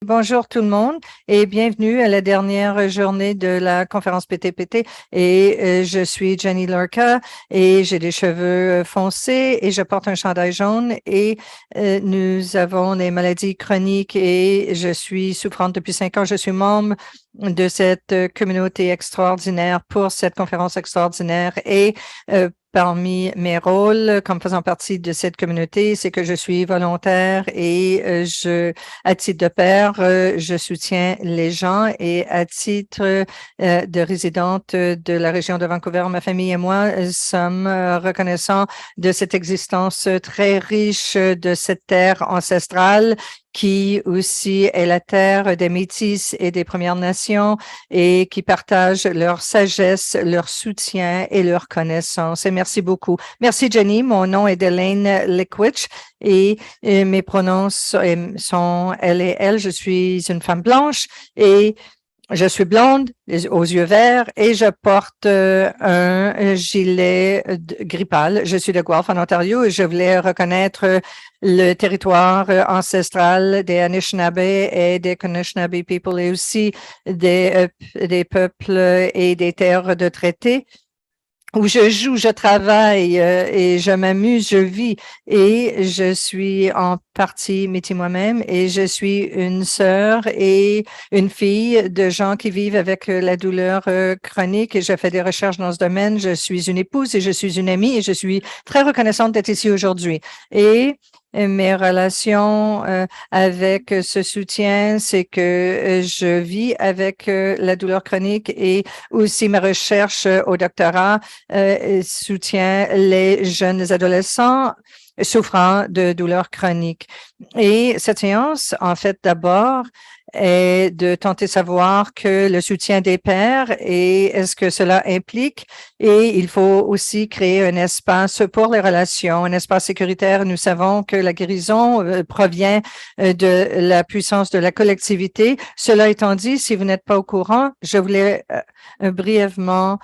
Bonjour tout le monde et bienvenue à la dernière journée de la conférence PTPT. Je suis Jenny Lorca et j'ai des cheveux foncés et je porte un chandail jaune nous avons des maladies chroniques et je suis souffrante depuis 5 ans. Je suis membre de cette communauté extraordinaire pour cette conférence extraordinaire parmi mes rôles comme faisant partie de cette communauté, c'est que je suis volontaire à titre de père, je soutiens les gens et à titre de résidente de la région de Vancouver, ma famille et moi sommes reconnaissants de cette existence très riche de cette terre ancestrale qui aussi est la terre des Métis et des Premières Nations et qui partagent leur sagesse, leur soutien et leur connaissance. Et merci beaucoup. Merci Jenny. Mon nom est Elaine Likwich et mes pronoms sont elle et elle. Je suis une femme blanche et je suis blonde, aux yeux verts et je porte un gilet gris pâle. Je suis de Guelph, en Ontario, et je voulais reconnaître le territoire ancestral des Anishinaabe et des Anishinaabe People et aussi des peuples et des terres de traité où je joue, je travaille et je m'amuse, je vis et je suis en partie métier moi-même et je suis une sœur et une fille de gens qui vivent avec la douleur chronique et je fais des recherches dans ce domaine. Je suis une épouse et je suis une amie et je suis très reconnaissante d'être ici aujourd'hui. Mes relations avec ce soutien, c'est que je vis avec la douleur chronique et aussi ma recherche au doctorat soutient les jeunes adolescents souffrant de douleurs chroniques. Et cette séance, en fait, d'abord, est de tenter de savoir que le soutien des pairs et est-ce que cela implique et il faut aussi créer un espace pour les relations, un espace sécuritaire. Nous savons que la guérison provient de la puissance de la collectivité. Cela étant dit, si vous n'êtes pas au courant, je voulais brièvement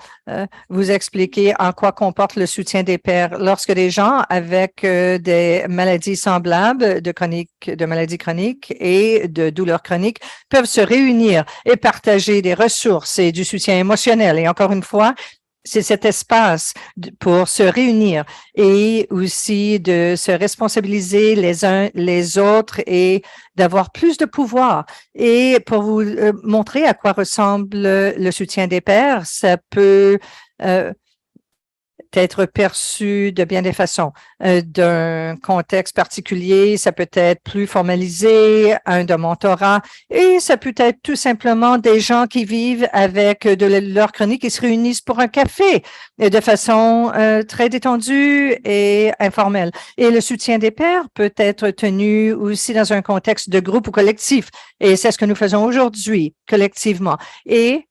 vous expliquer en quoi comporte le soutien des pairs. Lorsque des gens avec des maladies semblables de maladies chroniques et de douleurs chroniques peuvent se réunir et partager des ressources et du soutien émotionnel. Et encore une fois, c'est cet espace pour se réunir et aussi de se responsabiliser les uns les autres et d'avoir plus de pouvoir. Et pour vous montrer à quoi ressemble le soutien des pairs, ça peut être perçu de bien des façons. D'un contexte particulier, ça peut être plus formalisé, un de mentorat, et ça peut être tout simplement des gens qui vivent avec de leur chronique et se réunissent pour un café de façon très détendue et informelle. Et le soutien des pairs peut être tenu aussi dans un contexte de groupe ou collectif, et c'est ce que nous faisons aujourd'hui, collectivement. Et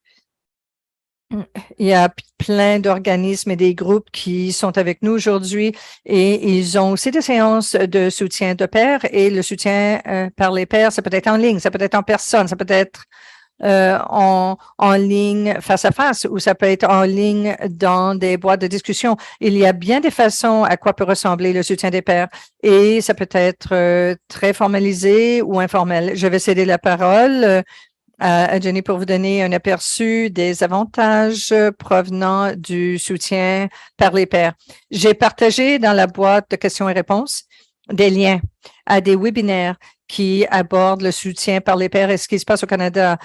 il y a plein d'organismes et des groupes qui sont avec nous aujourd'hui et ils ont aussi des séances de soutien de pairs et le soutien par les pairs, ça peut être en ligne, ça peut être en personne, ça peut être en ligne face à face ou ça peut être en ligne dans des boîtes de discussion. Il y a bien des façons à quoi peut ressembler le soutien des pairs et ça peut être très formalisé ou informel. Je vais céder la parole à Jenny pour vous donner un aperçu des avantages provenant du soutien par les pairs. J'ai partagé dans la boîte de questions et réponses des liens à des webinaires qui abordent le soutien par les pairs et ce qui se passe au Canada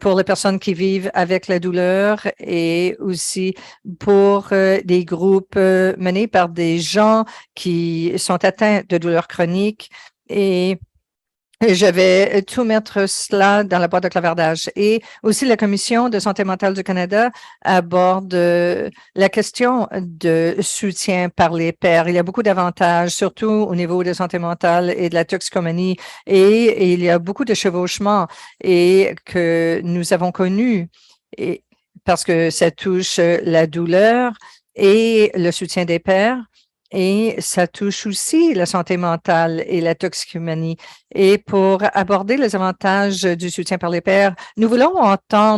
pour les personnes qui vivent avec la douleur et aussi pour des groupes menés par des gens qui sont atteints de douleurs chroniques et je vais tout mettre cela dans la boîte de clavardage. Et aussi, la Commission de santé mentale du Canada aborde la question de soutien par les pairs. Il y a beaucoup d'avantages, surtout au niveau de santé mentale et de la toxicomanie. Et il y a beaucoup de chevauchements et que nous avons connus parce que ça touche la douleur et le soutien des pairs. Et ça touche aussi la santé mentale et la toxicomanie. Et pour aborder les avantages du soutien par les pairs, nous voulons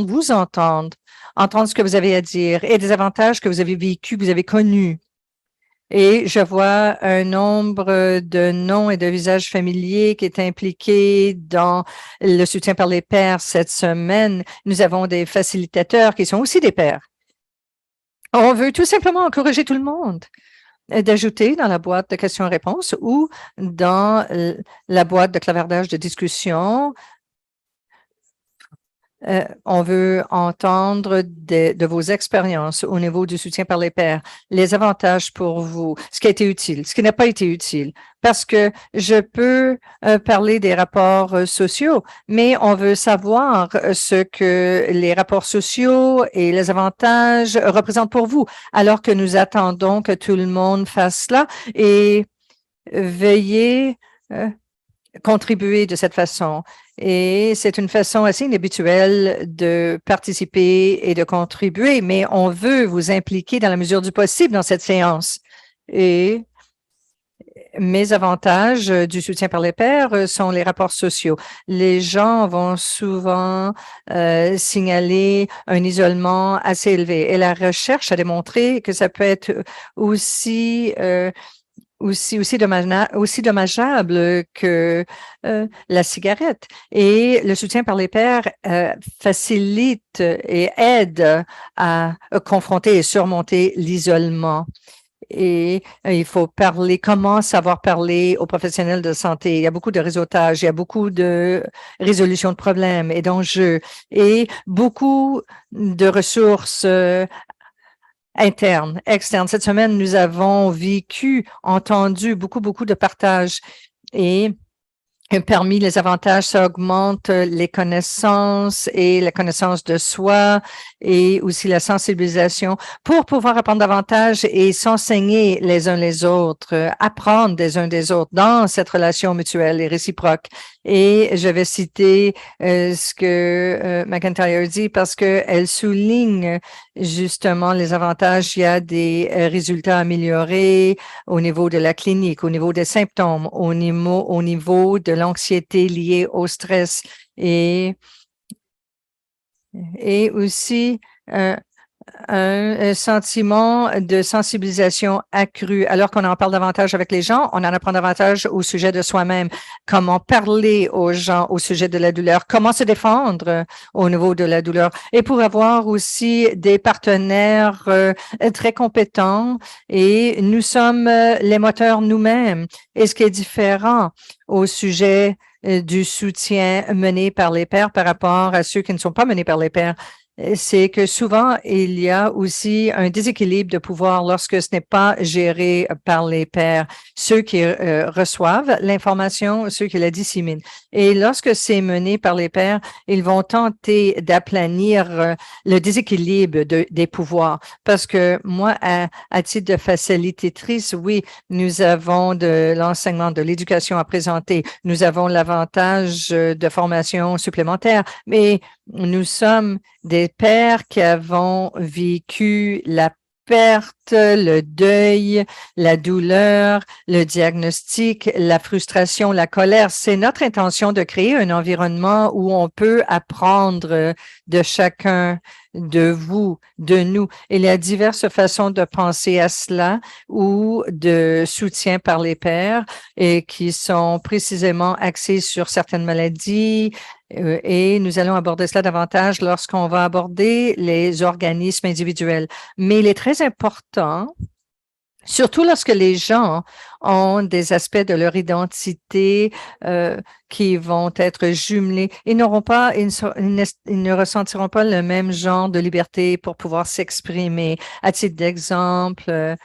vous entendre ce que vous avez à dire et des avantages que vous avez vécus, que vous avez connus. Et je vois un nombre de noms et de visages familiers qui est impliqué dans le soutien par les pairs cette semaine. Nous avons des facilitateurs qui sont aussi des pairs. On veut tout simplement encourager tout le monde d'ajouter dans la boîte de questions-réponses ou dans la boîte de clavardage de discussion. On veut entendre de vos expériences au niveau du soutien par les pairs, les avantages pour vous, ce qui a été utile, ce qui n'a pas été utile, parce que je peux parler des rapports sociaux, mais on veut savoir ce que les rapports sociaux et les avantages représentent pour vous, alors que nous attendons que tout le monde fasse cela et veuillez contribuer de cette façon. Et c'est une façon assez inhabituelle de participer et de contribuer, mais on veut vous impliquer dans la mesure du possible dans cette séance. Et mes avantages du soutien par les pairs sont les rapports sociaux. Les gens vont souvent signaler un isolement assez élevé. Et la recherche a démontré que ça peut être aussi aussi dommageable que la cigarette. Et le soutien par les pairs facilite et aide à confronter et surmonter l'isolement. Et il faut parler, comment savoir parler aux professionnels de santé. Il y a beaucoup de réseautage, il y a beaucoup de résolution de problèmes et d'enjeux et beaucoup de ressources interne, externe. Cette semaine, nous avons vécu, entendu beaucoup de partages et parmi les avantages, ça augmente les connaissances et la connaissance de soi et aussi la sensibilisation pour pouvoir apprendre davantage et s'enseigner les uns les autres, apprendre des uns des autres dans cette relation mutuelle et réciproque. Et je vais citer ce que McIntyre dit parce qu'elle souligne justement les avantages. Il y a des résultats améliorés au niveau de la clinique, au niveau des symptômes, au niveau de l'anxiété liée au stress et aussi un sentiment de sensibilisation accrue. Alors qu'on en parle davantage avec les gens, on en apprend davantage au sujet de soi-même. Comment parler aux gens au sujet de la douleur, comment se défendre au niveau de la douleur et pour avoir aussi des partenaires très compétents et nous sommes les moteurs nous-mêmes. Et ce qui est différent au sujet du soutien mené par les pairs par rapport à ceux qui ne sont pas menés par les pairs, c'est que souvent, il y a aussi un déséquilibre de pouvoir lorsque ce n'est pas géré par les pairs, ceux qui reçoivent l'information, ceux qui la disséminent. Et lorsque c'est mené par les pairs, ils vont tenter d'aplanir le déséquilibre des pouvoirs. Parce que moi, à titre de facilitatrice, oui, nous avons de l'enseignement, de l'éducation à présenter. Nous avons l'avantage de formation supplémentaire, mais nous sommes des pères qui avons vécu la perte, le deuil, la douleur, le diagnostic, la frustration, la colère. C'est notre intention de créer un environnement où on peut apprendre de chacun de vous, de nous. Il y a diverses façons de penser à cela ou de soutien par les pairs et qui sont précisément axés sur certaines maladies, et nous allons aborder cela davantage lorsqu'on va aborder les organismes individuels. Mais il est très important, surtout lorsque les gens ont des aspects de leur identité qui vont être jumelés, ils ne ressentiront pas le même genre de liberté pour pouvoir s'exprimer. À titre d'exemple,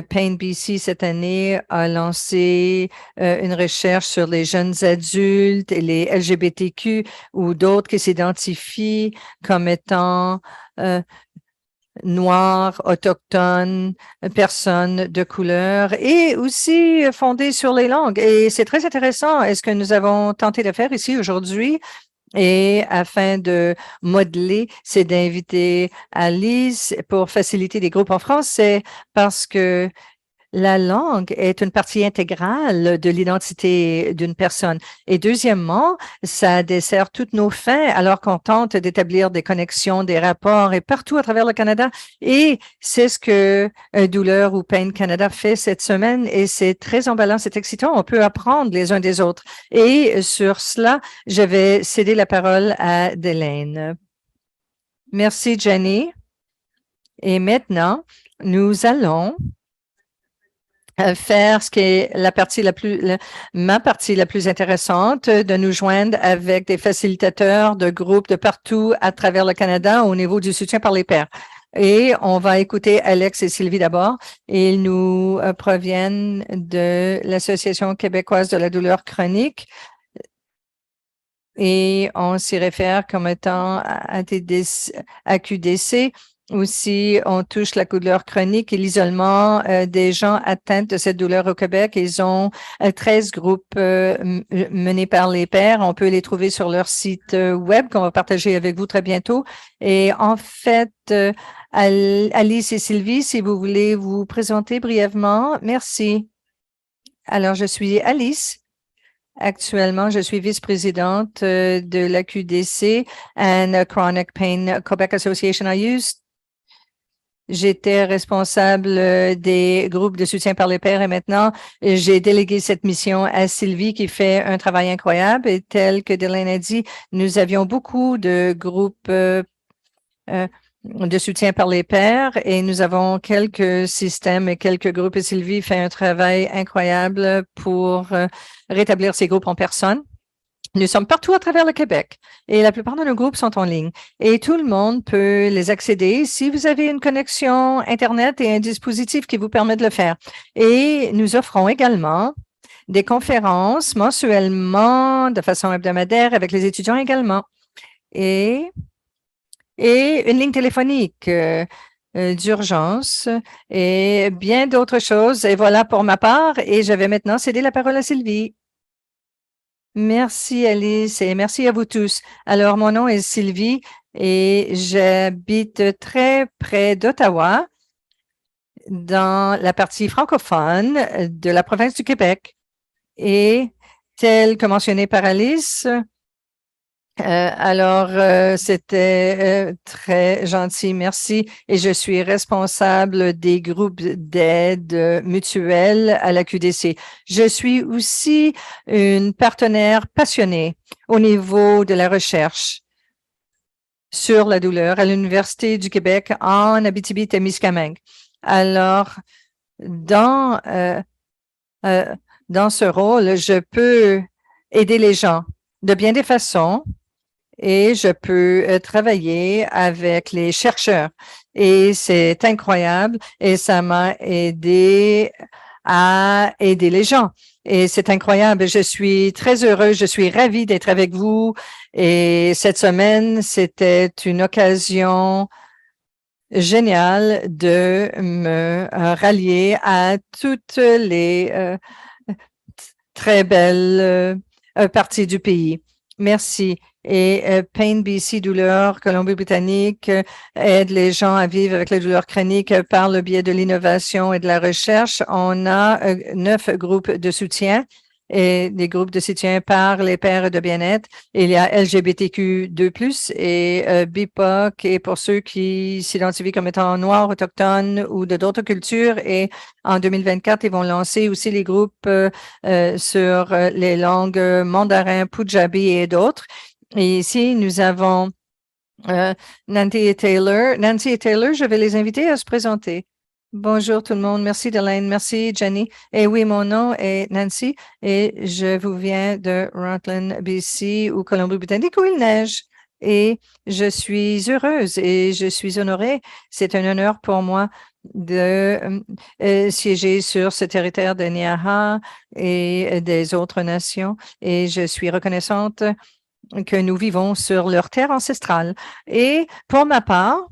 Pain BC cette année a lancé une recherche sur les jeunes adultes et les LGBTQ ou d'autres qui s'identifient comme étant noirs, autochtones, personnes de couleur et aussi fondées sur les langues. Et c'est très intéressant. Et ce que nous avons tenté de faire ici aujourd'hui, et afin de modeler, c'est d'inviter Alice pour faciliter des groupes en français parce que La langue est une partie intégrale de l'identité d'une personne. Et deuxièmement, ça dessert toutes nos fins alors qu'on tente d'établir des connexions, des rapports et partout à travers le Canada. Et c'est ce que Douleur ou Pain Canada fait cette semaine et c'est très emballant, c'est excitant. On peut apprendre les uns des autres. Et sur cela, je vais céder la parole à Delaine. Merci, Jenny. Et maintenant, nous allons faire ce qui est ma partie la plus intéressante, de nous joindre avec des facilitateurs de groupes de partout à travers le Canada au niveau du soutien par les pairs. Et on va écouter Alex et Sylvie d'abord. Ils nous proviennent de l'Association québécoise de la douleur chronique. Et on s'y réfère comme étant AQDC. Aussi, on touche la douleur chronique et l'isolement des gens atteints de cette douleur au Québec. Ils ont 13 groupes menés par les pairs. On peut les trouver sur leur site web qu'on va partager avec vous très bientôt. Et en fait, Alice et Sylvie, si vous voulez vous présenter brièvement. Merci. Alors, je suis Alice. Actuellement, je suis vice-présidente de la QDC and Chronic Pain Quebec Association. J'étais responsable des groupes de soutien par les pairs et maintenant, j'ai délégué cette mission à Sylvie qui fait un travail incroyable. Et tel que Delaine a dit, nous avions beaucoup de groupes de soutien par les pairs et nous avons quelques systèmes et quelques groupes et Sylvie fait un travail incroyable pour rétablir ces groupes en personne. Nous sommes partout à travers le Québec et la plupart de nos groupes sont en ligne et tout le monde peut les accéder si vous avez une connexion Internet et un dispositif qui vous permet de le faire. Et nous offrons également des conférences mensuellement de façon hebdomadaire avec les étudiants également. Et une ligne téléphonique d'urgence et bien d'autres choses. Et voilà pour ma part. Et je vais maintenant céder la parole à Sylvie. Merci Alice et merci à vous tous. Alors, mon nom est Sylvie et j'habite très près d'Ottawa, dans la partie francophone de la province du Québec. Et tel que mentionné par Alice, c'était très gentil, merci. Et je suis responsable des groupes d'aide mutuelle à la QDC. Je suis aussi une partenaire passionnée au niveau de la recherche sur la douleur à l'Université du Québec en Abitibi-Témiscamingue. Alors, dans ce rôle, je peux aider les gens de bien des façons. Et je peux travailler avec les chercheurs. Et c'est incroyable et ça m'a aidé à aider les gens. Et c'est incroyable. Je suis très heureuse. Je suis ravie d'être avec vous. Et cette semaine, c'était une occasion géniale de me rallier à toutes les très belles parties du pays. Merci. Et Pain BC Douleur Colombie-Britannique aide les gens à vivre avec la douleur chronique par le biais de l'innovation et de la recherche. On a 9 groupes de soutien et des groupes de soutien par les pairs de bien-être. Il y a LGBTQ2+, et BIPOC, et pour ceux qui s'identifient comme étant noirs, autochtones ou de d'autres cultures. Et en 2024, ils vont lancer aussi les groupes sur les langues mandarin, punjabi et d'autres. Et ici, nous avons Nancy et Taylor. Nancy et Taylor, je vais les inviter à se présenter. Bonjour tout le monde. Merci Delaine. Merci Jenny. Et oui, mon nom est Nancy et je vous viens de Rutland, BC ou Colombie-Britannique où il neige. Et je suis heureuse et je suis honorée. C'est un honneur pour moi de siéger sur ce territoire de Niaha et des autres nations. Et je suis reconnaissante que nous vivons sur leur terre ancestrale. Et pour ma part,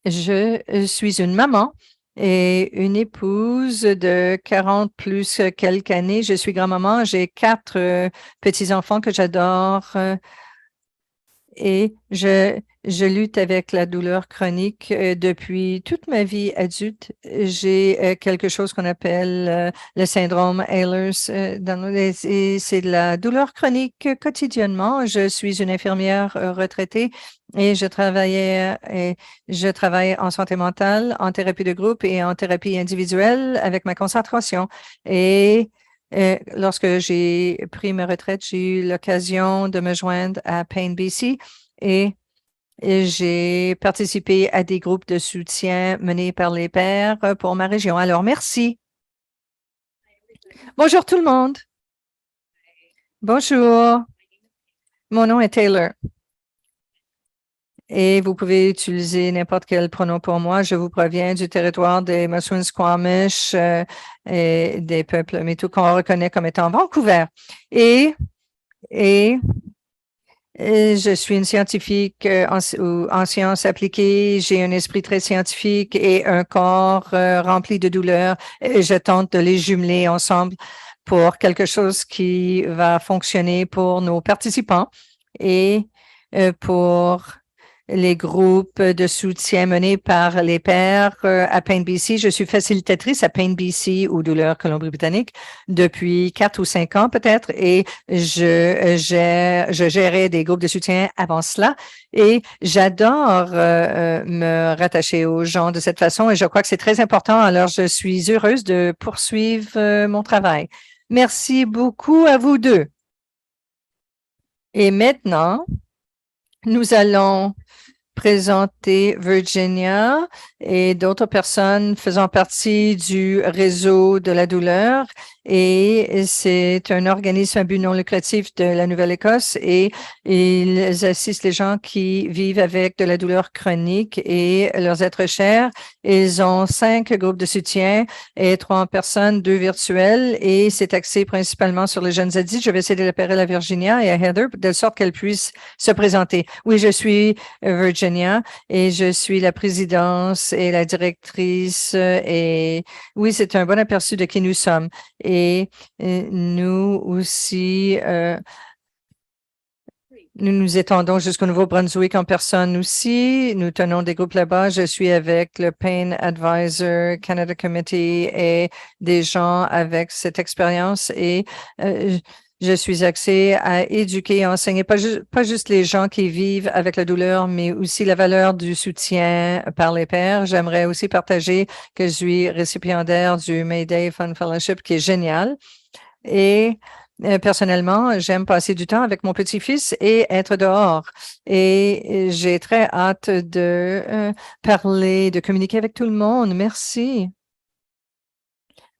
je suis une maman et une épouse de 40 plus quelques années. Je suis grand-maman. J'ai 4 petits-enfants que j'adore et Je lutte avec la douleur chronique depuis toute ma vie adulte. J'ai quelque chose qu'on appelle le syndrome Ehlers. Et c'est de la douleur chronique quotidiennement. Je suis une infirmière retraitée et je travaille en santé mentale, en thérapie de groupe et en thérapie individuelle avec ma concentration. Et lorsque j'ai pris ma retraite, j'ai eu l'occasion de me joindre à Pain BC et j'ai participé à des groupes de soutien menés par les pairs pour ma région. Alors, merci. Bonjour tout le monde. Bonjour. Mon nom est Taylor. Et vous pouvez utiliser n'importe quel pronom pour moi. Je vous proviens du territoire des Musqueam Squamish et des peuples métaux qu'on reconnaît comme étant Vancouver. Et je suis une scientifique en sciences appliquées. J'ai un esprit très scientifique et un corps rempli de douleur. Et je tente de les jumeler ensemble pour quelque chose qui va fonctionner pour nos participants et pour les groupes de soutien menés par les pairs à Pain BC. Je suis facilitatrice à Pain BC ou Douleur Colombie-Britannique depuis 4 ou 5 ans peut-être et je gérais des groupes de soutien avant cela et j'adore me rattacher aux gens de cette façon et je crois que c'est très important. Alors, je suis heureuse de poursuivre mon travail. Merci beaucoup à vous deux. Et maintenant, nous allons présenter Virginia et d'autres personnes faisant partie du réseau de la douleur. Et c'est un organisme à but non lucratif de la Nouvelle-Écosse et ils assistent les gens qui vivent avec de la douleur chronique et leurs êtres chers. Ils ont 5 groupes de soutien et 3 en personne, 2 virtuels et c'est axé principalement sur les jeunes adultes. Je vais céder la parole à Virginia et à Heather de sorte qu'elles puissent se présenter. Oui, je suis Virginia et je suis la présidence et la directrice et oui, c'est un bon aperçu de qui nous sommes. Et nous aussi, nous nous étendons jusqu'au Nouveau-Brunswick en personne aussi. Nous tenons des groupes là-bas. Je suis avec le Pain Advisor Canada Committee et des gens avec cette expérience et je suis axée à éduquer et enseigner pas juste les gens qui vivent avec la douleur, mais aussi la valeur du soutien par les pairs. J'aimerais aussi partager que je suis récipiendaire du Mayday Fund Fellowship qui est génial. Et personnellement, j'aime passer du temps avec mon petit-fils et être dehors. Et j'ai très hâte de parler, de communiquer avec tout le monde. Merci.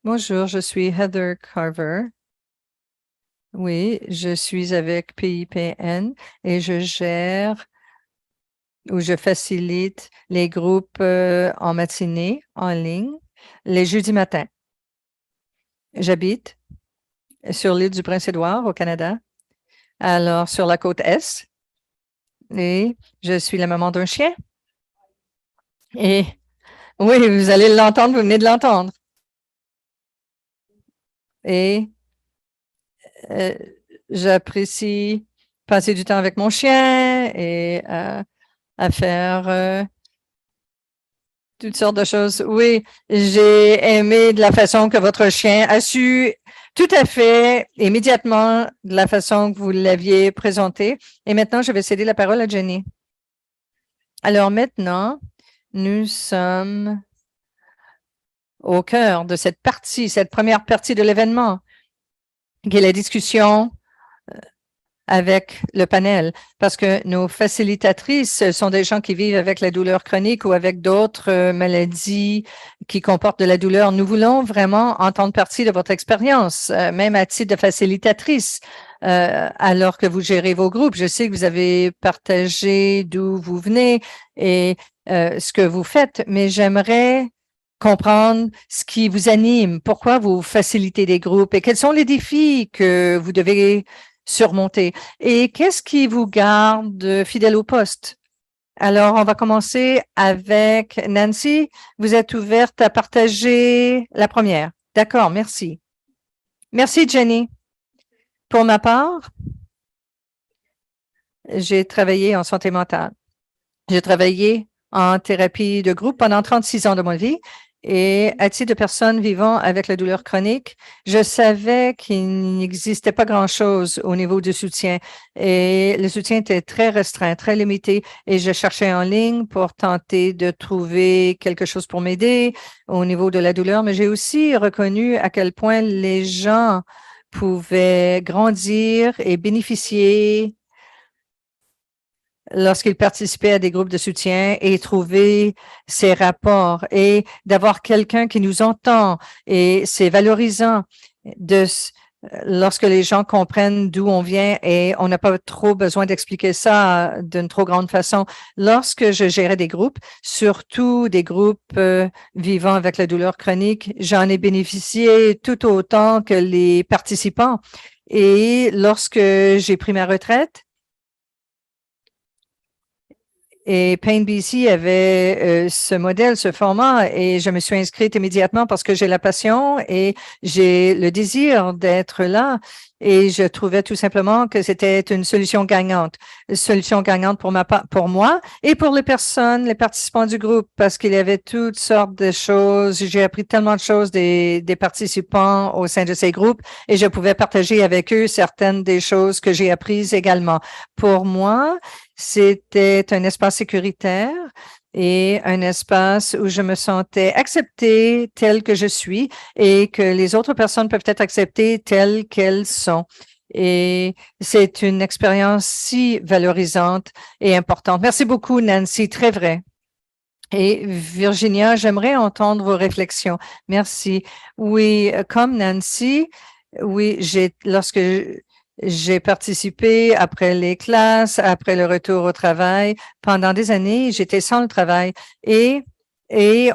Bonjour, je suis Heather Carver. Oui, je suis avec PIPN et je gère ou je facilite les groupes en matinée, en ligne, les jeudis matins. J'habite sur l'île du Prince-Édouard au Canada, alors sur la côte Est, et je suis la maman d'un chien. Et oui, vous allez l'entendre, vous venez de l'entendre. Et euh, j'apprécie passer du temps avec mon chien et à faire toutes sortes de choses. Oui, j'ai aimé de la façon que votre chien a su tout à fait immédiatement de la façon que vous l'aviez présenté. Et maintenant, je vais céder la parole à Jenny. Alors maintenant, nous sommes au cœur de cette partie, cette première partie de l'événement, qui est la discussion avec le panel, parce que nos facilitatrices sont des gens qui vivent avec la douleur chronique ou avec d'autres maladies qui comportent de la douleur. Nous voulons vraiment entendre partie de votre expérience, même à titre de facilitatrice, alors que vous gérez vos groupes. Je sais que vous avez partagé d'où vous venez et ce que vous faites, mais j'aimerais comprendre ce qui vous anime, pourquoi vous facilitez des groupes et quels sont les défis que vous devez surmonter. Et qu'est-ce qui vous garde fidèle au poste? Alors, on va commencer avec Nancy. Vous êtes ouverte à partager la première. D'accord, merci. Merci, Jenny. Pour ma part, j'ai travaillé en santé mentale J'ai travaillé en thérapie de groupe pendant 36 ans de ma vie et à titre de personne vivant avec la douleur chronique, je savais qu'il n'existait pas grand-chose au niveau du soutien et le soutien était très restreint, très limité et je cherchais en ligne pour tenter de trouver quelque chose pour m'aider au niveau de la douleur, mais j'ai aussi reconnu à quel point les gens pouvaient grandir et bénéficier lorsqu'ils participaient à des groupes de soutien et trouver ces rapports et d'avoir quelqu'un qui nous entend et c'est valorisant lorsque les gens comprennent d'où on vient et on n'a pas trop besoin d'expliquer ça d'une trop grande façon. Lorsque je gérais des groupes, surtout des groupes vivant avec la douleur chronique, j'en ai bénéficié tout autant que les participants. Et lorsque j'ai pris ma retraite, et Pain BC avait ce modèle, ce format, et je me suis inscrite immédiatement parce que j'ai la passion et j'ai le désir d'être là. Et je trouvais tout simplement que c'était une solution gagnante pour moi et pour les personnes, les participants du groupe, parce qu'il y avait toutes sortes de choses. J'ai appris tellement de choses des participants au sein de ces groupes et je pouvais partager avec eux certaines des choses que j'ai apprises également. Pour moi, c'était un espace sécuritaire et un espace où je me sentais acceptée telle que je suis et que les autres personnes peuvent être acceptées telles qu'elles sont. Et c'est une expérience si valorisante et importante. Merci beaucoup, Nancy. Très vrai. Et Virginia, j'aimerais entendre vos réflexions. Merci. Oui, comme Nancy, oui, lorsque j'ai participé après les classes, après le retour au travail. Pendant des années, j'étais sans le travail et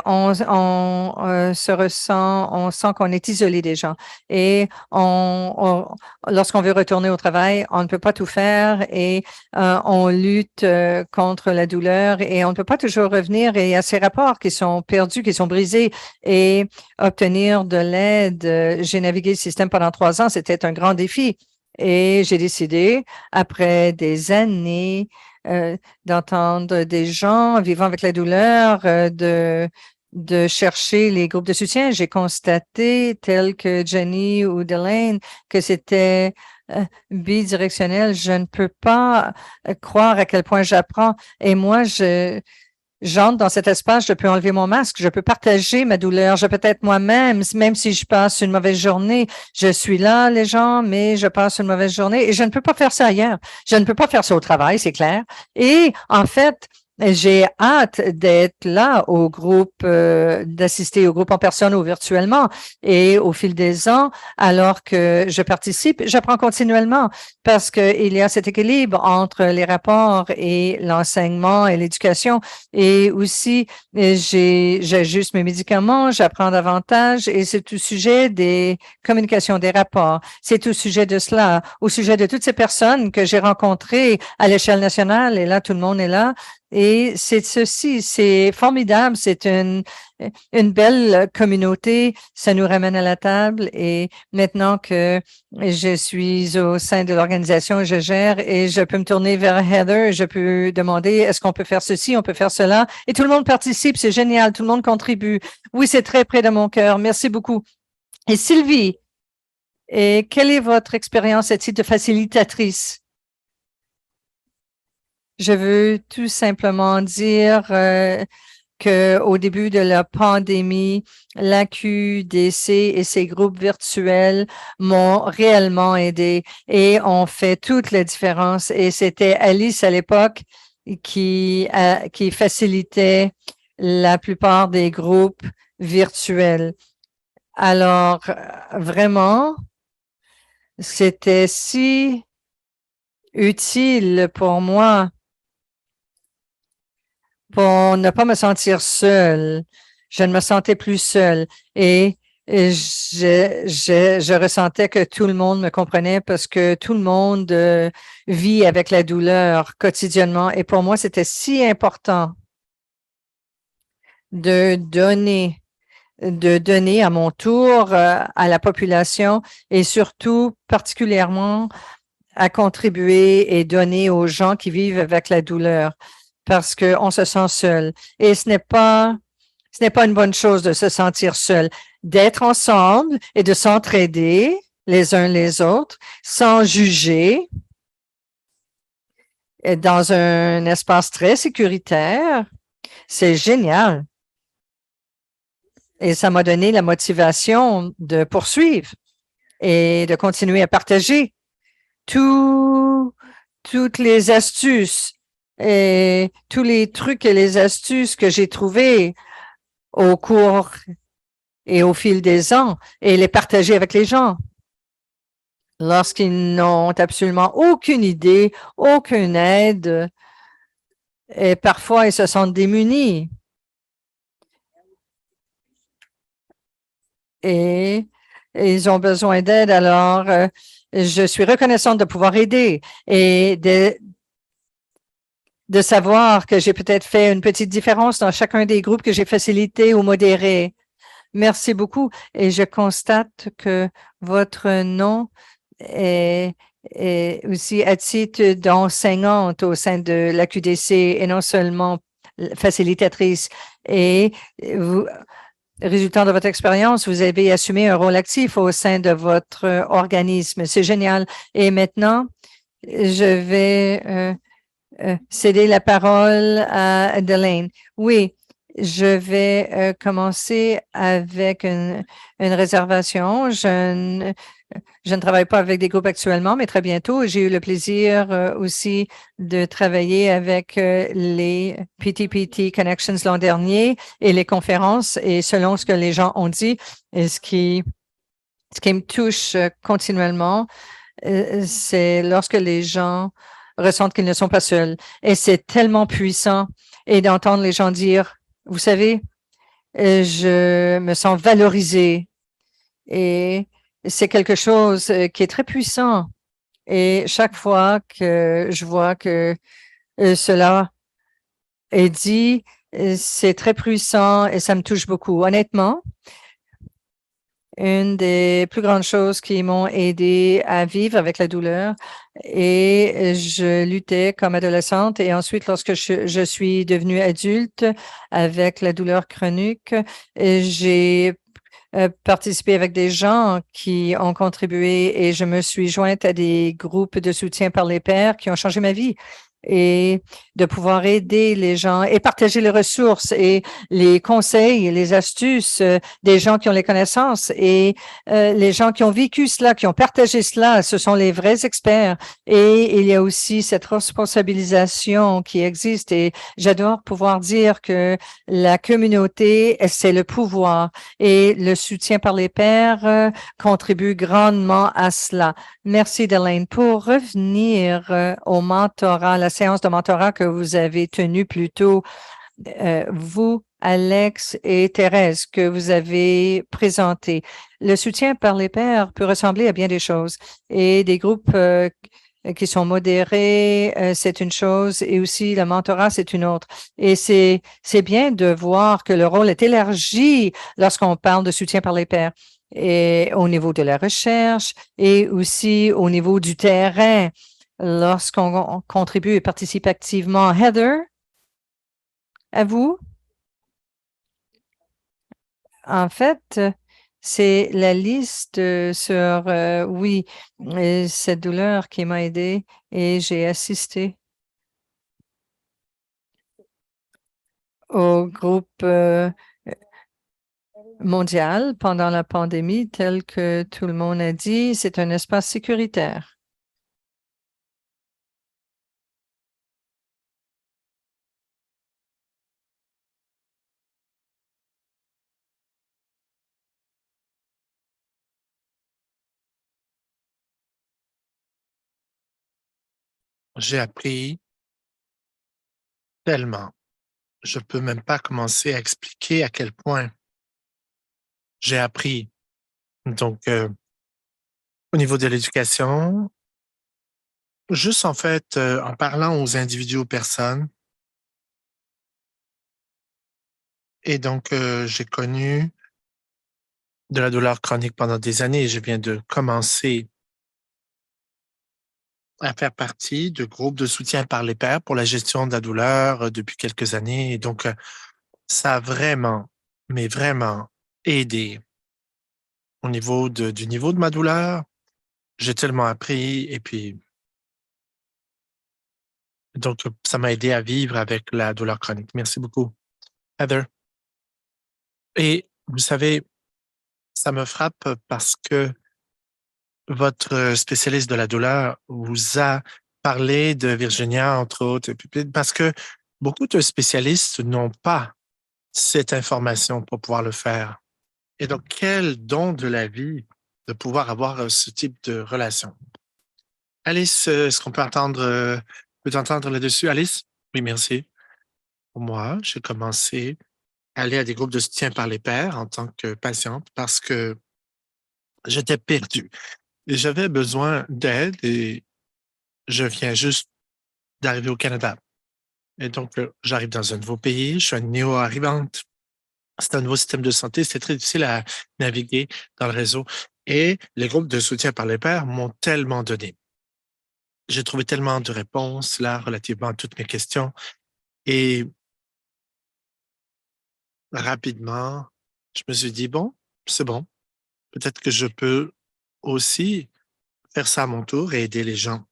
on se ressent, on sent qu'on est isolé des gens. Et lorsqu'on veut retourner au travail, on ne peut pas tout faire et on lutte contre la douleur et on ne peut pas toujours revenir. Et il y a ces rapports qui sont perdus, qui sont brisés et obtenir de l'aide. J'ai navigué le système pendant 3 ans, c'était un grand défi. Et j'ai décidé, après des années, d'entendre des gens vivant avec la douleur, de chercher les groupes de soutien. J'ai constaté, tel que Jenny ou Delaine, que c'était bidirectionnel. Je ne peux pas croire à quel point j'apprends. Et moi, j'entre dans cet espace, je peux enlever mon masque, je peux partager ma douleur, je peux être moi-même, même si je passe une mauvaise journée. Je suis là, les gens, mais je passe une mauvaise journée et je ne peux pas faire ça ailleurs. Je ne peux pas faire ça au travail, c'est clair. Et en fait, j'ai hâte d'être là au groupe, d'assister au groupe en personne ou virtuellement. Et au fil des ans, alors que je participe, j'apprends continuellement parce qu'il y a cet équilibre entre les rapports et l'enseignement et l'éducation. Et aussi, j'ajuste mes médicaments, j'apprends davantage et c'est au sujet des communications, des rapports. C'est au sujet de cela, au sujet de toutes ces personnes que j'ai rencontrées à l'échelle nationale et là, tout le monde est là. Et c'est ceci, c'est formidable, c'est une belle communauté, ça nous ramène à la table et maintenant que je suis au sein de l'organisation, je gère et je peux me tourner vers Heather, je peux demander est-ce qu'on peut faire ceci, on peut faire cela et tout le monde participe, c'est génial, tout le monde contribue. Oui, c'est très près de mon cœur, merci beaucoup. Et Sylvie, et quelle est votre expérience à titre de facilitatrice? Je veux tout simplement dire qu'au début de la pandémie, l'AQDC et ses groupes virtuels m'ont réellement aidé et ont fait toute la différence. Et c'était Alice à l'époque qui facilitait la plupart des groupes virtuels. Alors, vraiment, c'était si utile pour moi pour ne pas me sentir seule. Je ne me sentais plus seule et je ressentais que tout le monde me comprenait parce que tout le monde vit avec la douleur quotidiennement. Et pour moi, c'était si important de donner à mon tour à la population et surtout particulièrement à contribuer et donner aux gens qui vivent avec la douleur. parce qu'on se sent seul. Et ce n'est pas une bonne chose de se sentir seul, d'être ensemble et de s'entraider les uns les autres sans juger dans un espace très sécuritaire. C'est génial. Et ça m'a donné la motivation de poursuivre et de continuer à partager toutes les astuces et tous les trucs et les astuces que j'ai trouvés au cours et au fil des ans et les partager avec les gens lorsqu'ils n'ont absolument aucune idée, aucune aide et parfois ils se sentent démunis. Et ils ont besoin d'aide. Alors, je suis reconnaissante de pouvoir aider et de savoir que j'ai peut-être fait une petite différence dans chacun des groupes que j'ai facilités ou modérés. Merci beaucoup. Et je constate que votre nom est aussi à titre d'enseignante au sein de la QDC et non seulement facilitatrice. Et vous, résultant de votre expérience, vous avez assumé un rôle actif au sein de votre organisme. C'est génial. Et maintenant, je vais céder la parole à Delaine. Oui, je vais commencer avec une réservation. Je ne travaille pas avec des groupes actuellement, mais très bientôt. J'ai eu le plaisir aussi de travailler avec les PTPT Connections l'an dernier et les conférences. Et selon ce que les gens ont dit, et ce qui me touche continuellement, c'est lorsque les gens ressentent qu'ils ne sont pas seuls. Et c'est tellement puissant. Et d'entendre les gens dire, vous savez, je me sens valorisé. Et c'est quelque chose qui est très puissant. Et chaque fois que je vois que cela est dit, c'est très puissant et ça me touche beaucoup. Honnêtement, une des plus grandes choses qui m'ont aidé à vivre avec la douleur et je luttais comme adolescente et ensuite lorsque je suis devenue adulte avec la douleur chronique, j'ai participé avec des gens qui ont contribué et je me suis jointe à des groupes de soutien par les pairs qui ont changé ma vie et de pouvoir aider les gens et partager les ressources et les conseils et les astuces des gens qui ont les connaissances et les gens qui ont vécu cela, qui ont partagé cela, ce sont les vrais experts. Et il y a aussi cette responsabilisation qui existe et j'adore pouvoir dire que la communauté, c'est le pouvoir et le soutien par les pairs contribue grandement à cela. Merci, Delaine. Pour revenir au mentorat, la séance de mentorat que vous avez tenue plus tôt, vous, Alex et Thérèse, que vous avez présenté. Le soutien par les pairs peut ressembler à bien des choses et des groupes qui sont modérés, c'est une chose, et aussi le mentorat, c'est une autre. Et c'est bien de voir que le rôle est élargi lorsqu'on parle de soutien par les pairs et au niveau de la recherche et aussi au niveau du terrain lorsqu'on contribue et participe activement. Heather, à vous? En fait, c'est la liste sur, oui, cette douleur qui m'a aidé et j'ai assisté au groupe mondial pendant la pandémie, tel que tout le monde a dit, c'est un espace sécuritaire. J'ai appris tellement. Je ne peux même pas commencer à expliquer à quel point j'ai appris. Donc, au niveau de l'éducation, juste en fait, en parlant aux individus, aux personnes, et donc, j'ai connu de la douleur chronique pendant des années. Je viens de commencer à faire partie de groupes de soutien par les pairs pour la gestion de la douleur depuis quelques années. Et donc, ça a vraiment, mais vraiment aidé du niveau de ma douleur. J'ai tellement appris et puis, donc, ça m'a aidé à vivre avec la douleur chronique. Merci beaucoup, Heather. Et vous savez, ça me frappe parce que votre spécialiste de la douleur vous a parlé de Virginia, entre autres, parce que beaucoup de spécialistes n'ont pas cette information pour pouvoir le faire. Et donc, quel don de la vie de pouvoir avoir ce type de relation. Alice, est-ce qu'on peut entendre là-dessus, Alice? Oui, merci. Pour moi, j'ai commencé à aller à des groupes de soutien par les pairs en tant que patiente parce que j'étais perdue et j'avais besoin d'aide et je viens juste d'arriver au Canada. Et donc, j'arrive dans un nouveau pays, je suis une néo-arrivante. C'est un nouveau système de santé, c'est très difficile à naviguer dans le réseau. Et les groupes de soutien par les pairs m'ont tellement donné. J'ai trouvé tellement de réponses là relativement à toutes mes questions. Et rapidement, je me suis dit, bon, c'est bon, peut-être que je peux aussi faire ça à mon tour et aider les gens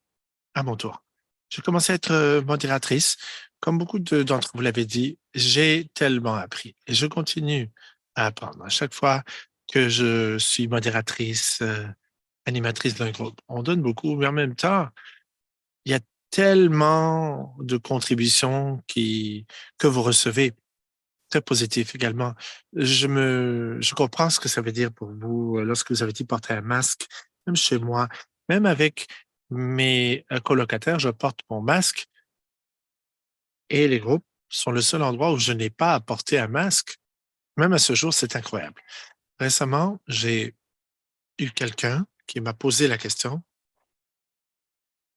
à mon tour. J'ai commencé à être modératrice. Comme beaucoup d'entre vous l'avez dit, j'ai tellement appris et je continue à apprendre. À chaque fois que je suis modératrice, animatrice d'un groupe, on donne beaucoup, mais en même temps, il y a tellement de contributions que vous recevez, très positif également. Je comprends ce que ça veut dire pour vous lorsque vous avez dit porter un masque, même chez moi, même avec mes colocataires, je porte mon masque et les groupes sont le seul endroit où je n'ai pas à porter un masque. Même à ce jour, c'est incroyable. Récemment, j'ai eu quelqu'un qui m'a posé la question,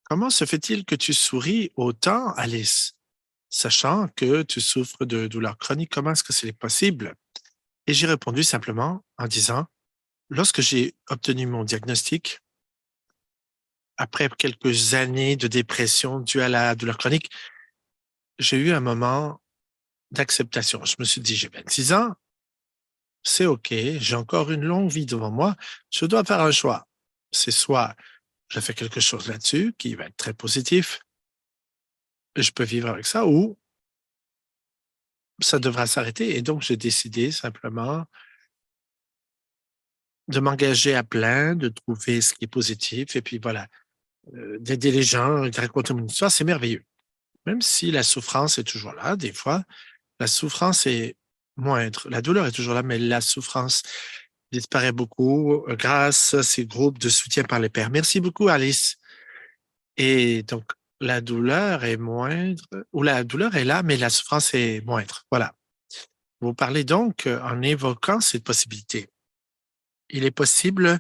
comment se fait-il que tu souris autant, Alice, sachant que tu souffres de douleurs chroniques? Comment est-ce que c'est possible? Et j'ai répondu simplement en disant, lorsque j'ai obtenu mon diagnostic, après quelques années de dépression due à la douleur chronique, j'ai eu un moment d'acceptation. Je me suis dit, j'ai 26 ans, c'est OK, j'ai encore une longue vie devant moi, je dois faire un choix. C'est soit je fais quelque chose là-dessus qui va être très positif, et je peux vivre avec ça, ou ça devra s'arrêter. Et donc, j'ai décidé simplement de m'engager à plein, de trouver ce qui est positif, et puis voilà, d'aider les gens, de raconter mon histoire, c'est merveilleux. Même si la souffrance est toujours là, des fois, la souffrance est moindre. La douleur est toujours là, mais la souffrance disparaît beaucoup grâce à ces groupes de soutien par les pairs. Merci beaucoup, Alice. Et donc, la douleur est moindre, ou la douleur est là, mais la souffrance est moindre. Voilà. Vous parlez donc en évoquant cette possibilité. Il est possible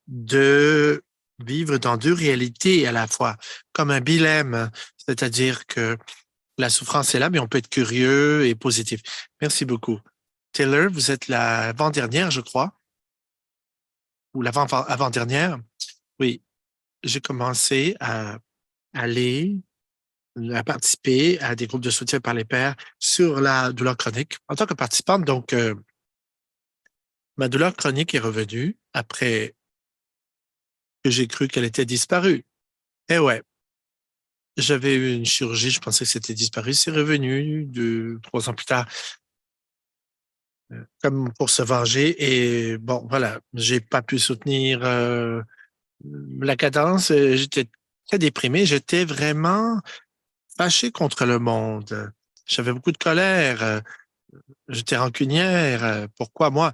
de vivre dans deux réalités à la fois, comme un dilemme, c'est-à-dire que la souffrance est là, mais on peut être curieux et positif. Merci beaucoup. Taylor, vous êtes l'avant-dernière, je crois, ou l'avant-avant-dernière. Oui, j'ai commencé à aller, à participer à des groupes de soutien par les pairs sur la douleur chronique. En tant que participante, donc, ma douleur chronique est revenue après que j'ai cru qu'elle était disparue. Eh ouais, j'avais eu une chirurgie, je pensais que c'était disparu. C'est revenu 3 ans plus tard, comme pour se venger. Et bon, voilà, j'ai pas pu soutenir la cadence. J'étais très déprimé. J'étais vraiment fâché contre le monde. J'avais beaucoup de colère. J'étais rancunière. Pourquoi moi?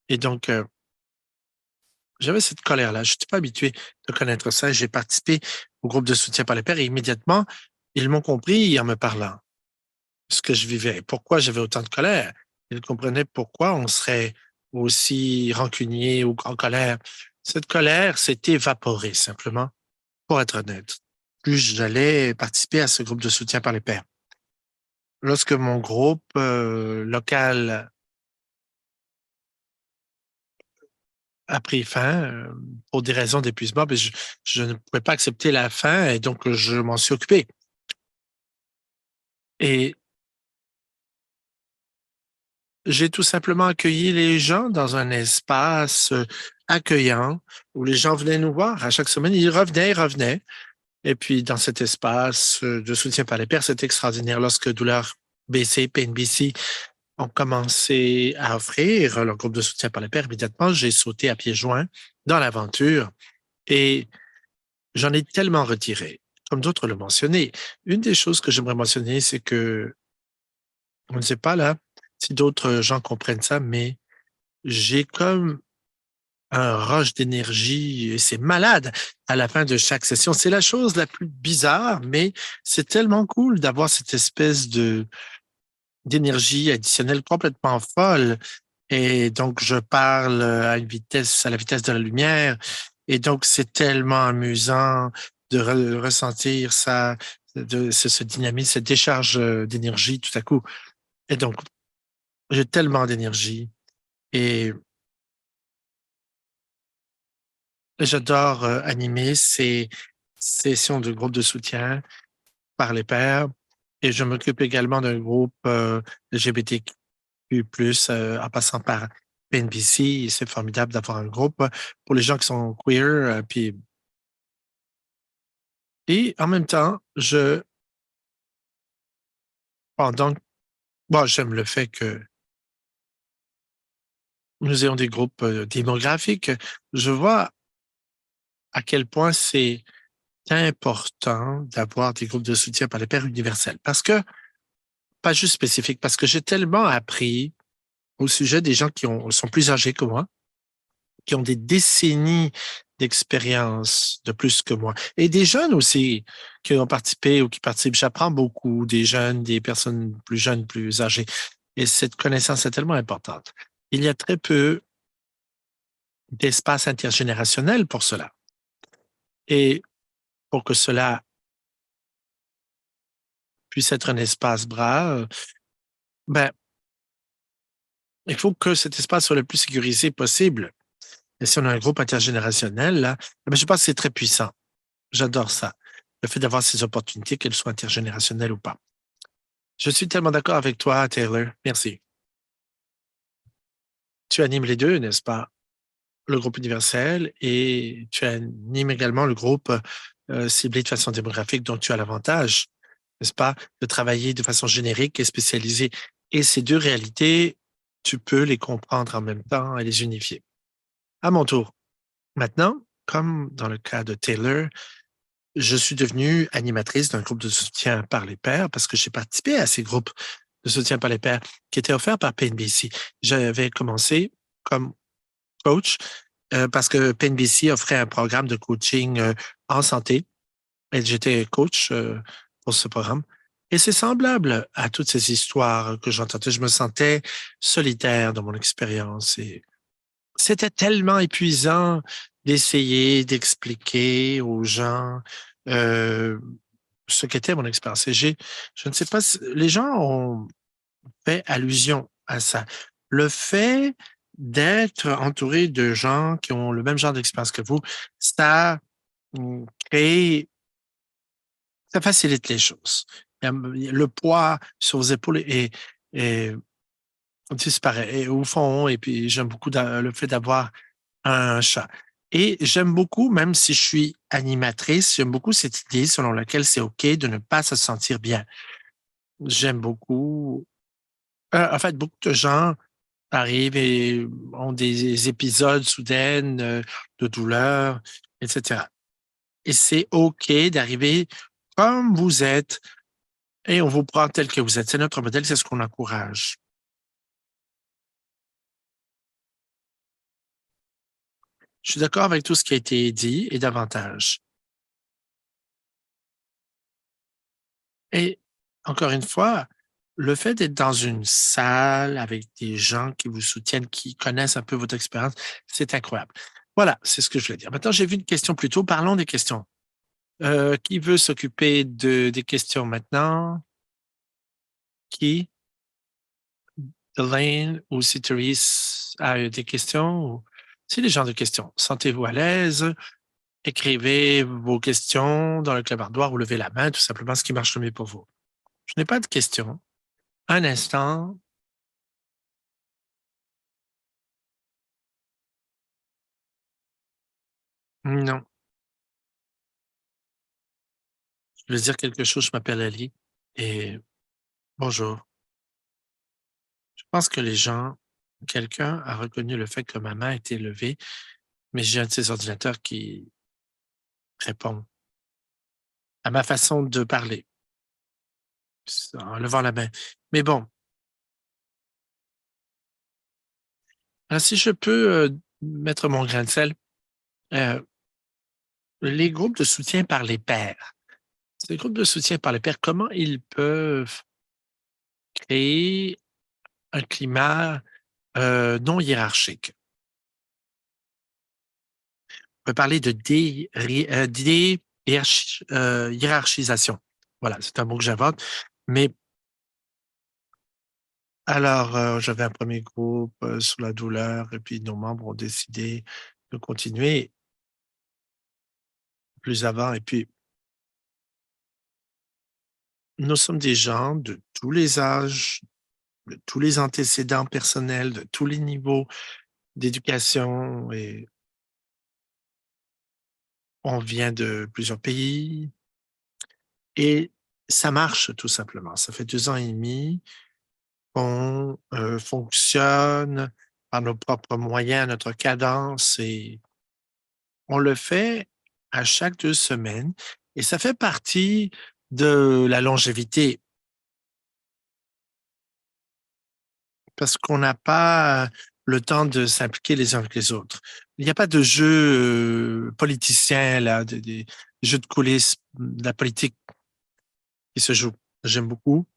Et donc, j'avais cette colère-là. Je n'étais pas habitué de connaître ça. J'ai participé au groupe de soutien par les pairs et immédiatement, ils m'ont compris en me parlant ce que je vivais, pourquoi j'avais autant de colère. Ils comprenaient pourquoi on serait aussi rancunier ou en colère. Cette colère s'est évaporée simplement, pour être honnête. Plus j'allais participer à ce groupe de soutien par les pairs. Lorsque mon groupe local a pris fin pour des raisons d'épuisement, mais je ne pouvais pas accepter la fin et donc je m'en suis occupé. Et j'ai tout simplement accueilli les gens dans un espace accueillant où les gens venaient nous voir à chaque semaine. Ils revenaient. Et puis, dans cet espace de soutien par les pairs, c'est extraordinaire. Lorsque Douleur BC, PNBC ont commencé à offrir leur groupe de soutien par les pairs, immédiatement, j'ai sauté à pieds joints dans l'aventure et j'en ai tellement retiré, comme d'autres l'ont mentionné. Une des choses que j'aimerais mentionner, c'est que, on ne sait pas là si d'autres gens comprennent ça, mais j'ai comme un rush d'énergie et c'est malade à la fin de chaque session. C'est la chose la plus bizarre, mais c'est tellement cool d'avoir cette espèce de d'énergie additionnelle complètement folle. Et donc, je parle à la vitesse de la lumière. Et donc, c'est tellement amusant de ressentir ça, ce dynamisme, cette décharge d'énergie tout à coup. Et donc, j'ai tellement d'énergie. Et j'adore animer ces sessions de groupe de soutien par les pairs et je m'occupe également d'un groupe LGBTQ+, en passant par PNBC. Et c'est formidable d'avoir un groupe pour les gens qui sont queer. Et en même temps, pendant, bon, j'aime le fait que nous ayons des groupes démographiques. Je vois à quel point c'est important d'avoir des groupes de soutien par les pairs universels parce que pas juste spécifique, parce que j'ai tellement appris au sujet des gens sont plus âgés que moi, qui ont des décennies d'expérience de plus que moi. Et des jeunes aussi qui ont participé ou qui participent. J'apprends beaucoup des jeunes, des personnes plus jeunes, plus âgées. Et cette connaissance est tellement importante. Il y a très peu d'espace intergénérationnel pour cela. Et pour que cela puisse être un espace bras, ben, il faut que cet espace soit le plus sécurisé possible. Et si on a un groupe intergénérationnel, là, ben, je pense que c'est très puissant. J'adore ça. Le fait d'avoir ces opportunités, qu'elles soient intergénérationnelles ou pas. Je suis tellement d'accord avec toi, Taylor. Merci. Tu animes les deux, n'est-ce pas? Le groupe universel et tu animes également le groupe ciblé de façon démographique dont tu as l'avantage, n'est-ce pas, de travailler de façon générique et spécialisée. Et ces deux réalités, tu peux les comprendre en même temps et les unifier. À mon tour. Maintenant, comme dans le cas de Taylor, je suis devenue animatrice d'un groupe de soutien par les pairs parce que j'ai participé à ces groupes de soutien par les pairs qui étaient offerts par PNBC. J'avais commencé comme coach parce que PNBC offrait un programme de coaching en santé et j'étais coach pour ce programme. Et c'est semblable à toutes ces histoires que j'entendais. Je me sentais solitaire dans mon expérience et c'était tellement épuisant d'essayer d'expliquer aux gens euh, ce qu'était mon expérience. Je ne sais pas si les gens ont fait allusion à ça. Le fait d'être entouré de gens qui ont le même genre d'expérience que vous, ça crée, ça facilite les choses. Le poids sur vos épaules est disparaît et au fond, et puis j'aime beaucoup le fait d'avoir un chat. Et j'aime beaucoup, même si je suis animatrice, j'aime beaucoup cette idée selon laquelle c'est OK de ne pas se sentir bien. J'aime beaucoup. En fait, beaucoup de gens arrivent et ont des épisodes soudains de douleur, etc. Et c'est OK d'arriver comme vous êtes et on vous prend tel que vous êtes. C'est notre modèle, c'est ce qu'on encourage. Je suis d'accord avec tout ce qui a été dit et davantage. Et encore une fois, le fait d'être dans une salle avec des gens qui vous soutiennent, qui connaissent un peu votre expérience, c'est incroyable. Voilà, c'est ce que je voulais dire. Maintenant, j'ai vu une question plus tôt. Parlons des questions. Qui veut s'occuper des questions maintenant? Qui? Elaine ou si Therese a des questions? Si les gens de questions, sentez-vous à l'aise, écrivez vos questions dans le clavardoir ou levez la main, tout simplement ce qui marche le mieux pour vous. Je n'ai pas de questions. Un instant. Non. Je veux dire quelque chose, je m'appelle Ali et bonjour. Je pense que quelqu'un a reconnu le fait que ma main était levée, mais j'ai un de ces ordinateurs qui répond à ma façon de parler en levant la main. Mais bon, si je peux mettre mon grain de sel, euh, les groupes de soutien par les pairs. Ces groupes de soutien par les pairs, comment ils peuvent créer un climat non hiérarchique? On peut parler de hiérarchisation. Voilà, c'est un mot que j'invente. Mais alors, j'avais un premier groupe sur la douleur et puis nos membres ont décidé de continuer plus avant. Et puis, nous sommes des gens de tous les âges, de tous les antécédents personnels, de tous les niveaux d'éducation et on vient de plusieurs pays et ça marche tout simplement. Ça fait 2 ans et demi qu'on fonctionne par nos propres moyens, notre cadence et on le fait à chaque 2 semaines et ça fait partie de la longévité parce qu'on n'a pas le temps de s'impliquer les uns avec les autres. Il n'y a pas de jeu politicien, là, des jeux de coulisses, de la politique qui se joue. J'aime beaucoup.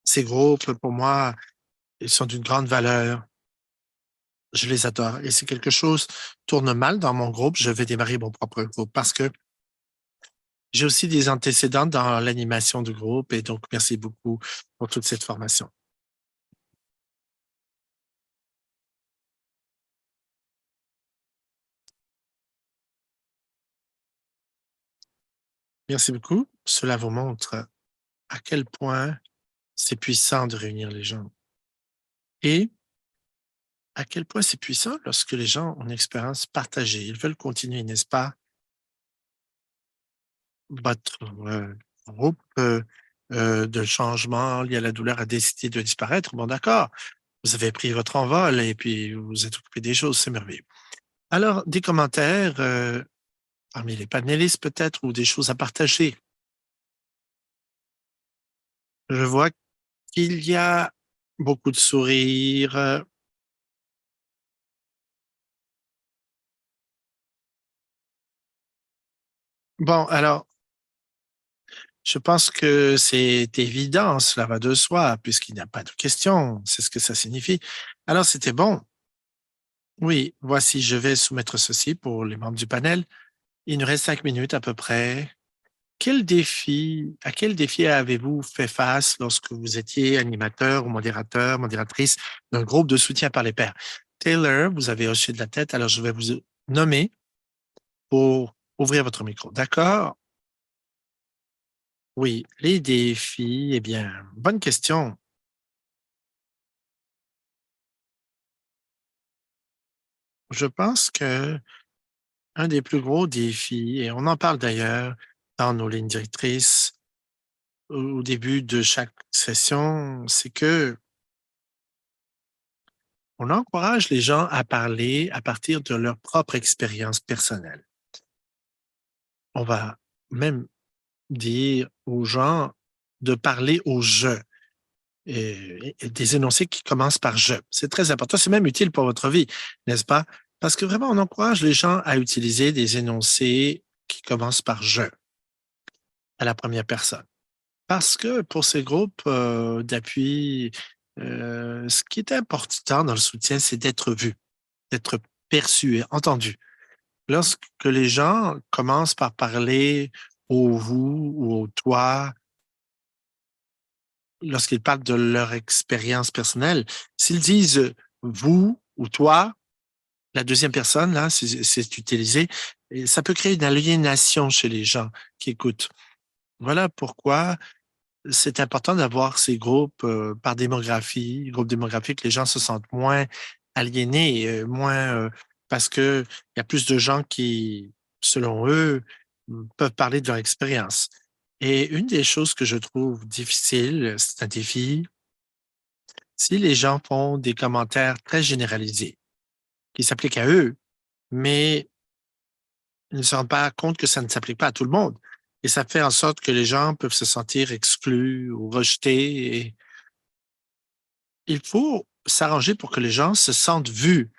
Ces groupes, pour moi, ils sont d'une grande valeur. Je les adore. Et si quelque chose tourne mal dans mon groupe, je vais démarrer mon propre groupe parce que j'ai aussi des antécédents dans l'animation du groupe et donc merci beaucoup pour toute cette formation. Merci beaucoup. Cela vous montre à quel point c'est puissant de réunir les gens et à quel point c'est puissant lorsque les gens ont une expérience partagée. Ils veulent continuer, n'est-ce pas? Votre groupe de changement lié à la douleur a décidé de disparaître. Bon, d'accord. Vous avez pris votre envol et puis vous vous êtes occupé des choses, c'est merveilleux. Alors, des commentaires parmi les panélistes peut-être ou des choses à partager. Je vois qu'il y a beaucoup de sourires. Bon, alors, je pense que c'est évident, cela va de soi, puisqu'il n'y a pas de questions. C'est ce que ça signifie. Alors, c'était bon. Oui, voici, je vais soumettre ceci pour les membres du panel. Il nous reste 5 minutes à peu près. À quel défi avez-vous fait face lorsque vous étiez animateur ou modérateur, modératrice d'un groupe de soutien par les pairs? Taylor, vous avez hoché de la tête, alors je vais vous nommer pour ouvrir votre micro. D'accord? Oui, les défis, eh bien, bonne question. Je pense que un des plus gros défis, et on en parle d'ailleurs dans nos lignes directrices au début de chaque session, c'est que on encourage les gens à parler à partir de leur propre expérience personnelle. On va même dire aux gens de parler au «je» et des énoncés qui commencent par «je». C'est très important, c'est même utile pour votre vie, n'est-ce pas? Parce que vraiment, on encourage les gens à utiliser des énoncés qui commencent par «je» à la première personne. Parce que pour ces groupes, d'appui, ce qui est important dans le soutien, c'est d'être vu, d'être perçu et entendu. Lorsque les gens commencent par parler au «vous» ou au «toi», lorsqu'ils parlent de leur expérience personnelle, s'ils disent «vous» ou «toi», la deuxième personne, là, c'est utilisé, et ça peut créer une aliénation chez les gens qui écoutent. Voilà pourquoi c'est important d'avoir ces groupes par démographie, groupes démographiques, les gens se sentent moins aliénés, moins parce que il y a plus de gens qui, selon eux, peuvent parler de leur expérience. Et une des choses que je trouve difficile, c'est un défi, si les gens font des commentaires très généralisés, qui s'appliquent à eux, mais ils ne se rendent pas compte que ça ne s'applique pas à tout le monde. Et ça fait en sorte que les gens peuvent se sentir exclus ou rejetés. Et il faut s'arranger pour que les gens se sentent vus,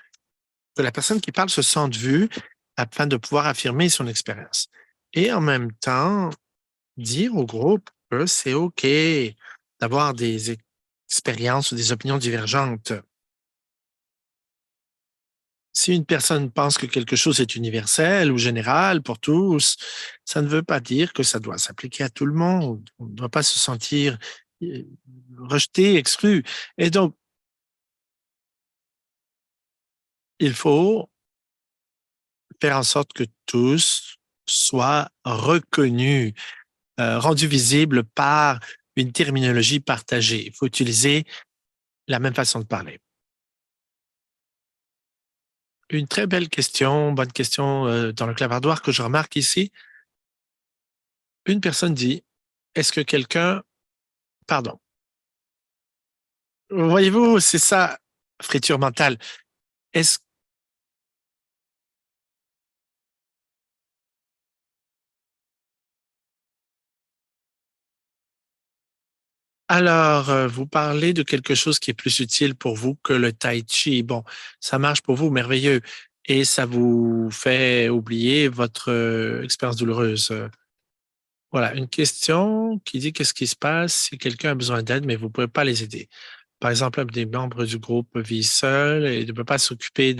que la personne qui parle se sente vue afin de pouvoir affirmer son expérience. Et en même temps, dire au groupe que c'est OK d'avoir des expériences ou des opinions divergentes. Si une personne pense que quelque chose est universel ou général pour tous, ça ne veut pas dire que ça doit s'appliquer à tout le monde. On ne doit pas se sentir euh, rejeté, exclu. Et donc, il faut faire en sorte que tous soient reconnus, rendus visibles par une terminologie partagée. Il faut utiliser la même façon de parler. Une très belle question, bonne question dans le clavardoir que je remarque ici. Une personne dit, est-ce que quelqu'un, pardon, voyez-vous, c'est ça, friture mentale. Est-ce alors, vous parlez de quelque chose qui est plus utile pour vous que le tai chi. Bon, ça marche pour vous, merveilleux, et ça vous fait oublier votre expérience douloureuse. Voilà, une question qui dit qu'est-ce qui se passe si quelqu'un a besoin d'aide, mais vous ne pouvez pas les aider. Par exemple, un des membres du groupe vit seul et ne peut pas s'occuper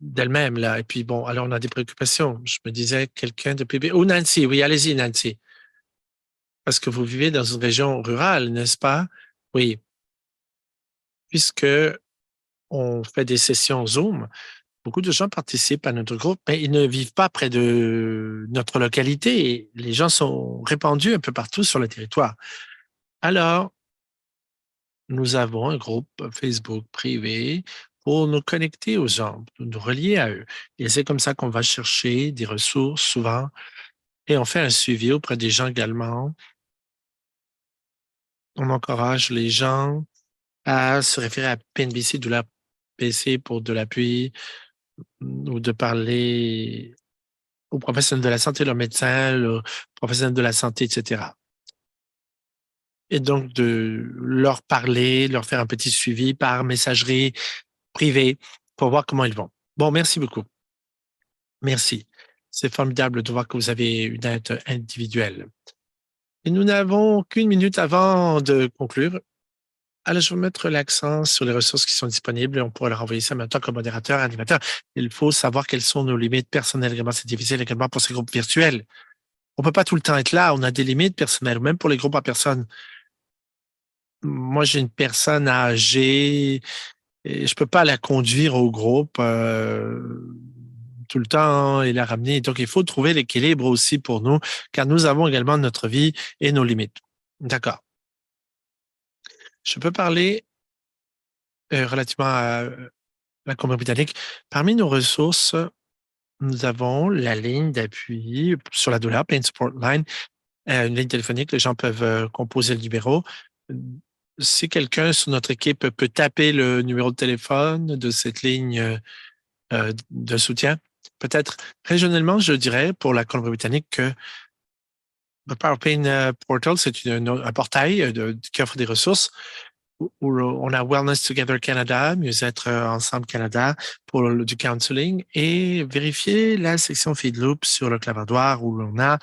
d'elle-même, là. Et puis, bon, alors on a des préoccupations. Je me disais, quelqu'un de bébé. Oh, Nancy, oui, allez-y, Nancy. Parce que vous vivez dans une région rurale, n'est-ce pas? Oui, puisque on fait des sessions Zoom, beaucoup de gens participent à notre groupe, mais ils ne vivent pas près de notre localité. Et les gens sont répandus un peu partout sur le territoire. Alors, nous avons un groupe Facebook privé pour nous connecter aux gens, pour nous relier à eux. Et c'est comme ça qu'on va chercher des ressources souvent et on fait un suivi auprès des gens également. On encourage les gens à se référer à PNBC, douleur PC pour de l'appui ou de parler aux professionnels de la santé, leurs médecins, aux professionnels de la santé, etc. Et donc de leur parler, de leur faire un petit suivi par messagerie privée pour voir comment ils vont. Bon, merci beaucoup. Merci. C'est formidable de voir que vous avez une aide individuelle. Et nous n'avons qu'une minute avant de conclure. Alors, je vais mettre l'accent sur les ressources qui sont disponibles et on pourra leur envoyer ça en même temps comme modérateur, animateur. Il faut savoir quelles sont nos limites personnelles. Également, c'est difficile également pour ces groupes virtuels. On peut pas tout le temps être là. On a des limites personnelles, même pour les groupes à personnes. Moi, j'ai une personne âgée et je peux pas la conduire au groupe tout le temps et la ramener. Donc, il faut trouver l'équilibre aussi pour nous, car nous avons également notre vie et nos limites. D'accord. Je peux parler relativement à la Colombie-Britannique. Parmi nos ressources, nous avons la ligne d'appui sur la douleur, Pain Support Line, une ligne téléphonique. Les gens peuvent composer le numéro. Si quelqu'un sur notre équipe peut taper le numéro de téléphone de cette ligne de soutien, peut-être régionalement, je dirais, pour la Colombie-Britannique, que le Power Pain Portal, c'est un portail qui offre des ressources où on a Wellness Together Canada, Mieux-être Ensemble Canada pour du counseling et vérifier la section Feedloop sur le clavardoir où l'on a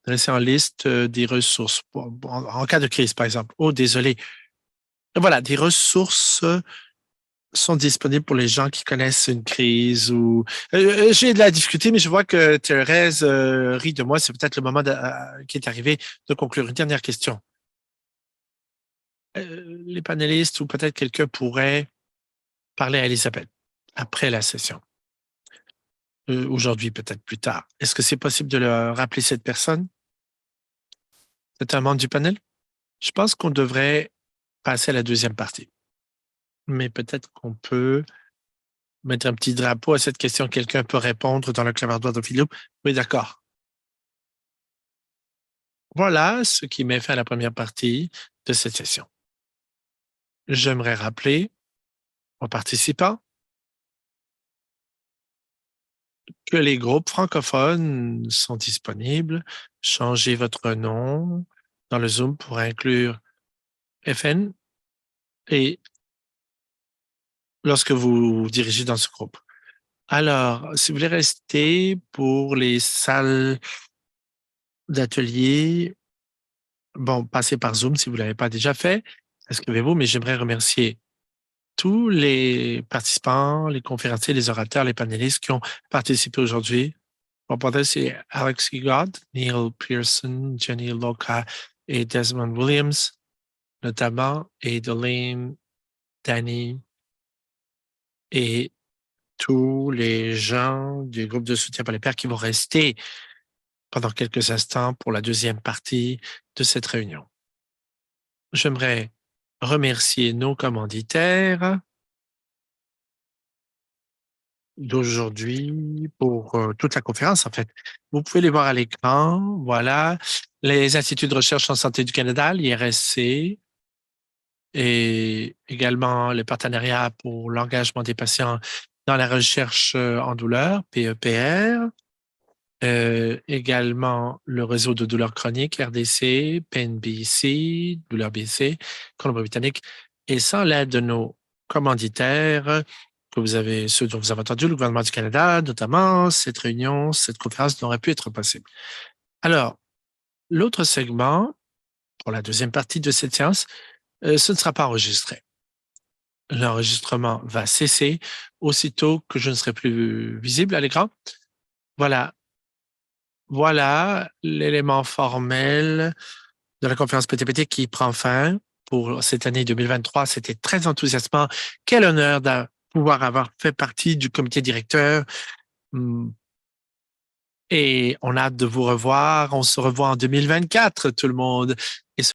dressé en liste des ressources en cas de crise, par exemple. Oh, désolé. Voilà, des ressources sont disponibles pour les gens qui connaissent une crise ou j'ai de la difficulté, mais je vois que Thérèse rit de moi. C'est peut-être le moment qui est arrivé de conclure. Une dernière question. Les panélistes ou peut-être quelqu'un pourrait parler à Elisabeth. après la session. Aujourd'hui, peut-être plus tard. Est-ce que c'est possible de le rappeler cette personne? C'est un membre du panel? Je pense qu'on devrait passer à la deuxième partie. Mais peut-être qu'on peut mettre un petit drapeau à cette question. Quelqu'un peut répondre dans le clavardoir de Philippe. Oui, d'accord. Voilà ce qui met fin à la première partie de cette session. J'aimerais rappeler aux participants que les groupes francophones sont disponibles. Changez votre nom dans le Zoom pour inclure FN et lorsque vous vous dirigez dans ce groupe. Alors, si vous voulez rester pour les salles d'atelier, bon, passez par Zoom si vous ne l'avez pas déjà fait. Inscrivez-vous, mais j'aimerais remercier tous les participants, les conférenciers, les orateurs, les panélistes qui ont participé aujourd'hui. Mon portrait, c'est Alex Gigard, Neil Pearson, Jenny Loca et Desmond Williams, notamment, et Dolene, Danny et tous les gens du groupe de soutien pour les pairs qui vont rester pendant quelques instants pour la deuxième partie de cette réunion. J'aimerais remercier nos commanditaires d'aujourd'hui pour toute la conférence, en fait. Vous pouvez les voir à l'écran. Voilà. Les instituts de recherche en santé du Canada, l'IRSC, et également le partenariat pour l'engagement des patients dans la recherche en douleur, PEPR. Également le réseau de douleurs chroniques, RDC, PNBC, Douleurs BC, Colombie-Britannique, et sans l'aide de nos commanditaires, ceux dont vous avez entendu, le gouvernement du Canada, notamment, cette réunion, cette conférence n'aurait pu être possible. Alors, l'autre segment, pour la deuxième partie de cette séance, ce ne sera pas enregistré. L'enregistrement va cesser aussitôt que je ne serai plus visible à l'écran. Voilà l'élément formel de la conférence PTPT qui prend fin pour cette année 2023. C'était très enthousiasmant. Quel honneur de pouvoir avoir fait partie du comité directeur. Et on a hâte de vous revoir. On se revoit en 2024, tout le monde. Et